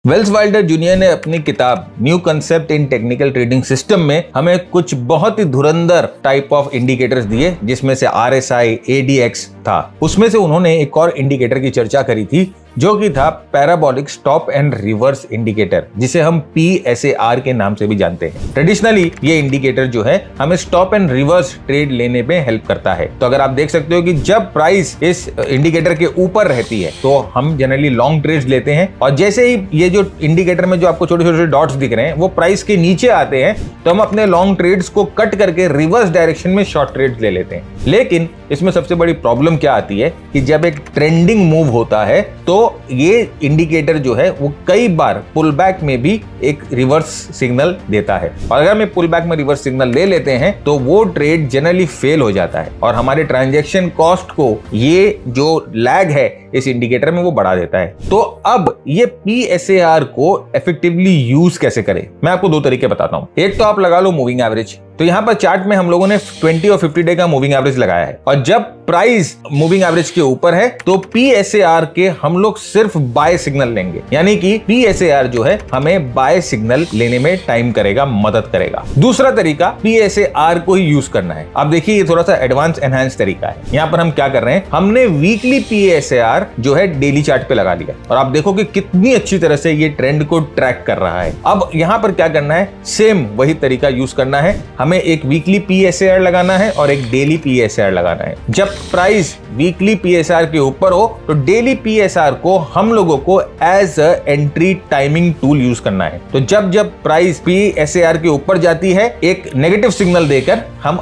Wales Wilder junior ने अपनी किताब new concept in technical trading system में हमें कुछ बहुत ही धुरंधर टाइप ऑफ इंडिकेटर्स दिए, जिसमें से RSI, ADX था। उसमें से उन्होंने एक और इंडिकेटर की चर्चा करी थी जो कि था parabolic stop and reverse indicator, जिसे हम PSAR के नाम से भी जानते हैं। ट्रेडिशनली ये इंडिकेटर जो है हमें स्टॉप एंड रिवर्स ट्रेड लेने में हेल्प करता है। तो अगर आप देख सकते हो कि जब प्राइस इस इंडिकेटर के ऊपर रहती है तो हम जनरली लॉन्ग ट्रेड्स लेते हैं, और जैसे ही ये जो इंडिकेटर में जो आपको छोटे छोटे डॉट्स दिख रहे हैं वो प्राइस के नीचे आते हैं तो हम अपने लॉन्ग ट्रेड्स को कट करके रिवर्स डायरेक्शन में शॉर्ट ट्रेड्स ले लेते हैं। लेकिन इसमें सबसे बड़ी प्रॉब्लम क्या आती है कि जब एक ट्रेंडिंग मूव होता है तो ये इंडिकेटर जो है वो कई बार पुल बैक में भी एक रिवर्स सिग्नल देता है, और अगर हम पुल बैक में रिवर्स सिग्नल ले लेते हैं तो वो ट्रेड जनरली फेल हो जाता है और हमारे ट्रांजैक्शन कॉस्ट को ये जो लैग है इस इंडिकेटर में वो बढ़ा देता है। तो अब ये PSAR को इफेक्टिवली यूज कैसे करें, मैं आपको दो तरीके बताता हूं। एक तो आप लगा लो मूविंग एवरेज। तो यहां पर चार्ट में हम लोगों ने 20 और 50 डे का मूविंग एवरेज लगाया है, और जब प्राइस मूविंग एवरेज के ऊपर है तो PSAR के हम लोग सिर्फ बाय सिग्नल लेंगे, यानी कि PSAR जो है हमें बाय सिग्नल लेने में टाइम करेगा, मदद करेगा। दूसरा तरीका PSAR को ही यूज करना है। आप देखिए ये थोड़ा सा एडवांस एनहांस तरीका है। यहाँ पर हम क्या कर रहे हैं, हमने वीकली PSAR जो है डेली चार्ट पे लगा लिया, और आप देखो कि कितनी अच्छी तरह से ये ट्रेंड को ट्रैक कर रहा है। अब यहाँ पर क्या करना है, सेम वही तरीका यूज करना है। हमें एक वीकली PSAR लगाना है और एक डेली PSAR लगाना है। जब प्राइस वीकली PSAR के ऊपर हो तो डेली PSAR को हम लोगों को as a entry timing tool use करना है। तो जब जब प्राइस PSAR के ऊपर जाती है एक नेगेटिव सिग्नल देकर हम